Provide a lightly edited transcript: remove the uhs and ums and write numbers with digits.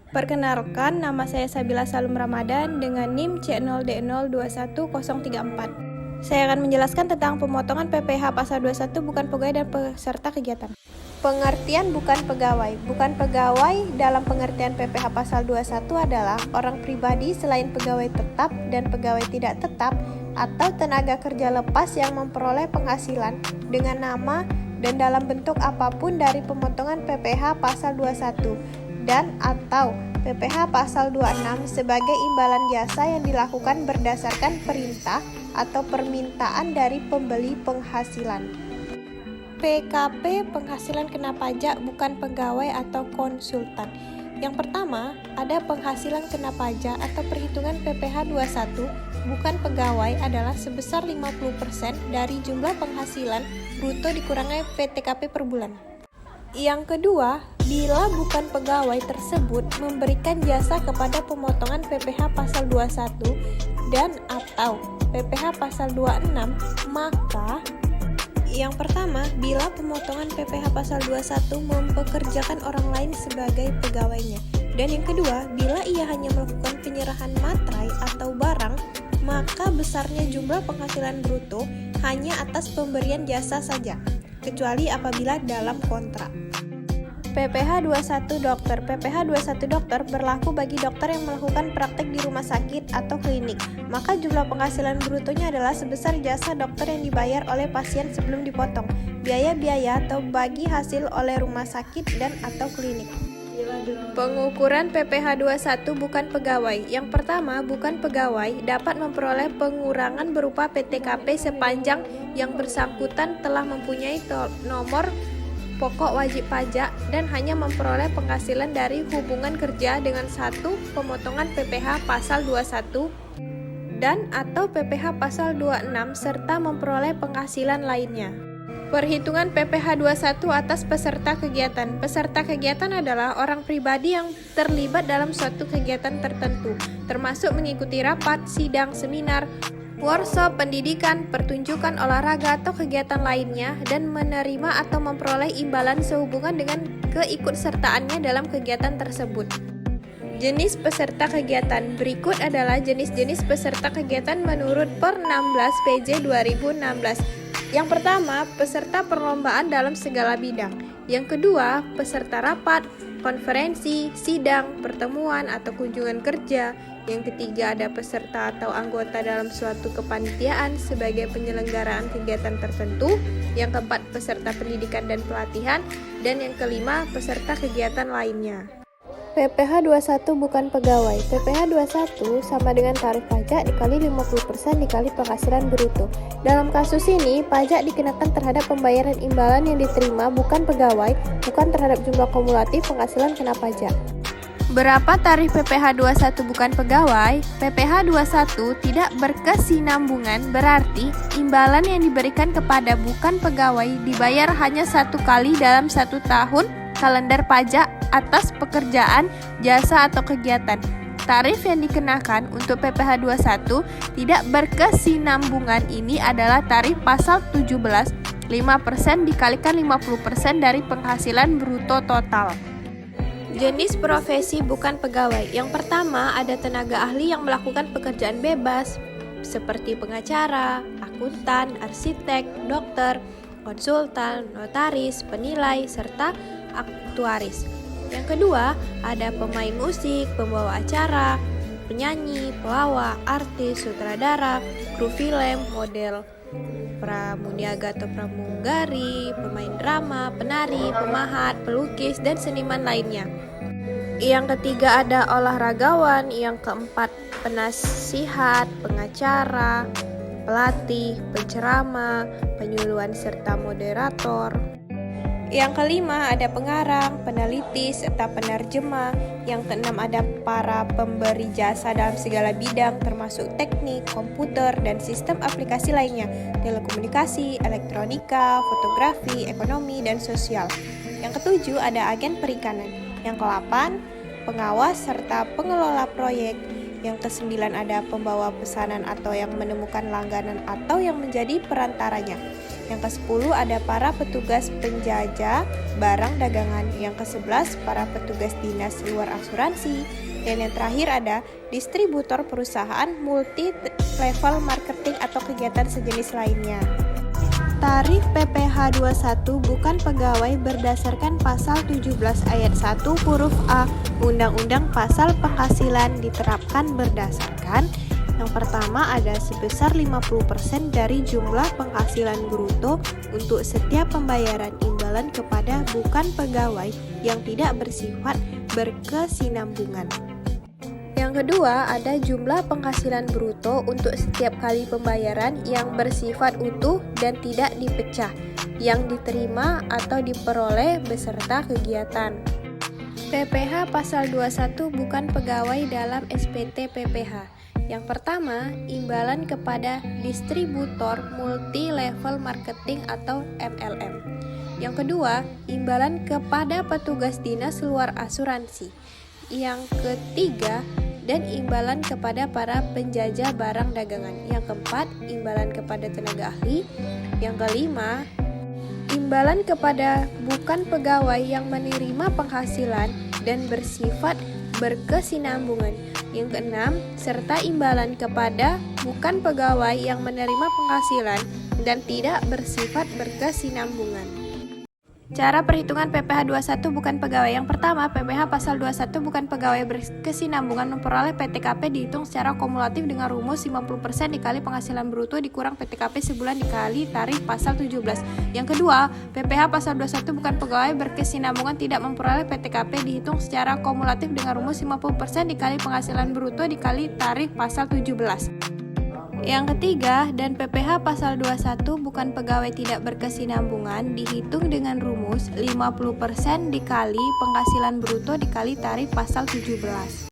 Perkenalkan, nama saya Sabila Salum Ramadan dengan NIM C0D021034. Saya akan menjelaskan tentang pemotongan PPh pasal 21 bukan pegawai dan peserta kegiatan. Pengertian bukan pegawai. Bukan pegawai dalam pengertian PPh pasal 21 adalah orang pribadi selain pegawai tetap dan pegawai tidak tetap atau tenaga kerja lepas yang memperoleh penghasilan dengan nama dan dalam bentuk apapun dari pemotongan PPh pasal 21 dan atau PPh pasal 26 sebagai imbalan jasa yang dilakukan berdasarkan perintah atau permintaan dari pembeli penghasilan. PKP penghasilan kena pajak bukan pegawai atau konsultan. Yang pertama, ada penghasilan kena pajak atau perhitungan PPh 21 bukan pegawai adalah sebesar 50% dari jumlah penghasilan bruto dikurangi PTKP per bulan. Yang kedua, bila bukan pegawai tersebut memberikan jasa kepada pemotongan PPh pasal 21 dan atau PPh pasal 26, maka yang pertama, bila pemotongan PPh pasal 21 mempekerjakan orang lain sebagai pegawainya. Dan yang kedua, bila ia hanya melakukan penyerahan materai atau barang, maka besarnya jumlah penghasilan bruto hanya atas pemberian jasa saja, kecuali apabila dalam kontrak. PPh 21 dokter. PPh 21 dokter berlaku bagi dokter yang melakukan praktek di rumah sakit atau klinik. Maka jumlah penghasilan brutonya adalah sebesar jasa dokter yang dibayar oleh pasien sebelum dipotong biaya-biaya atau bagi hasil oleh rumah sakit dan atau klinik. Pengukuran PPh 21 bukan pegawai. Yang pertama, bukan pegawai dapat memperoleh pengurangan berupa PTKP sepanjang yang bersangkutan telah mempunyai nomor pokok wajib pajak dan hanya memperoleh penghasilan dari hubungan kerja dengan satu pemotongan PPh pasal 21 dan atau PPh pasal 26 serta memperoleh penghasilan lainnya. Perhitungan PPh 21 atas peserta kegiatan. Peserta kegiatan adalah orang pribadi yang terlibat dalam suatu kegiatan tertentu, termasuk mengikuti rapat, sidang, seminar, workshop, pendidikan, pertunjukan olahraga atau kegiatan lainnya dan menerima atau memperoleh imbalan sehubungan dengan keikutsertaannya dalam kegiatan tersebut. Jenis peserta kegiatan. Berikut adalah jenis-jenis peserta kegiatan menurut Per 16 PJ 2016. Yang pertama, peserta perlombaan dalam segala bidang. Yang kedua, peserta rapat, konferensi, sidang, pertemuan atau kunjungan kerja. Yang ketiga, ada peserta atau anggota dalam suatu kepanitiaan sebagai penyelenggaraan kegiatan tertentu. Yang keempat, peserta pendidikan dan pelatihan. Dan yang kelima, peserta kegiatan lainnya. PPh 21 bukan pegawai. PPh 21 sama dengan tarif pajak dikali 50% dikali penghasilan bruto. Dalam kasus ini, pajak dikenakan terhadap pembayaran imbalan yang diterima bukan pegawai, bukan terhadap jumlah kumulatif penghasilan kena pajak. Berapa tarif PPh 21 bukan pegawai? PPh 21 tidak berkesinambungan, berarti imbalan yang diberikan kepada bukan pegawai dibayar hanya satu kali dalam 1 tahun kalender pajak atas pekerjaan, jasa atau kegiatan. Tarif yang dikenakan untuk PPh 21 tidak berkesinambungan ini adalah tarif pasal 17, 5% dikalikan 50% dari penghasilan bruto total. Jenis profesi bukan pegawai. Yang pertama, ada tenaga ahli yang melakukan pekerjaan bebas seperti pengacara, akuntan, arsitek, dokter, konsultan, notaris, penilai, serta aktuaris. Yang kedua, ada pemain musik, pembawa acara, penyanyi, pelawak, artis, sutradara, kru film, model pramuniaga atau pramugari, pemain drama, penari, pemahat, pelukis, dan seniman lainnya. Yang ketiga ada olahragawan, yang keempat penasihat, pengacara, pelatih, penceramah, penyuluhan serta moderator. Yang kelima ada pengarang, peneliti, serta penerjemah. Yang keenam ada para pemberi jasa dalam segala bidang termasuk teknik, komputer, dan sistem aplikasi lainnya, telekomunikasi, elektronika, fotografi, ekonomi, dan sosial. Yang ketujuh ada agen perikanan. Yang kedelapan pengawas serta pengelola proyek. Yang ke-9 ada pembawa pesanan atau yang menemukan langganan atau yang menjadi perantaranya. Yang ke-10 ada para petugas penjajah barang dagangan. Yang ke-11 para petugas dinas luar asuransi. Dan yang terakhir ada distributor perusahaan multi level marketing atau kegiatan sejenis lainnya. Tarif PPh 21 bukan pegawai berdasarkan pasal 17 ayat 1 huruf A Undang-Undang Pasal Penghasilan diterapkan berdasarkan yang pertama ada sebesar 50% dari jumlah penghasilan bruto untuk setiap pembayaran imbalan kepada bukan pegawai yang tidak bersifat berkesinambungan. Yang kedua, ada jumlah penghasilan bruto untuk setiap kali pembayaran yang bersifat utuh dan tidak dipecah, yang diterima atau diperoleh beserta kegiatan. PPh pasal 21 bukan pegawai dalam SPT PPh. Yang pertama, imbalan kepada distributor multi level marketing atau MLM. Yang kedua, imbalan kepada petugas dinas luar asuransi. Yang ketiga, dan imbalan kepada para penjajah barang dagangan. Yang keempat, imbalan kepada tenaga ahli. Yang kelima, imbalan kepada bukan pegawai yang menerima penghasilan dan bersifat berkesinambungan. Yang keenam, serta imbalan kepada bukan pegawai yang menerima penghasilan dan tidak bersifat berkesinambungan. Cara perhitungan PPh 21 bukan pegawai. Yang pertama, PPh pasal 21 bukan pegawai berkesinambungan memperoleh PTKP dihitung secara kumulatif dengan rumus 50% dikali penghasilan bruto dikurang PTKP sebulan dikali tarif pasal 17. Yang kedua, PPh pasal 21 bukan pegawai berkesinambungan tidak memperoleh PTKP dihitung secara kumulatif dengan rumus 50% dikali penghasilan bruto dikali tarif pasal 17. Yang ketiga, dan PPh pasal 21 bukan pegawai tidak berkesinambungan dihitung dengan rumus 50% dikali penghasilan bruto dikali tarif pasal 17.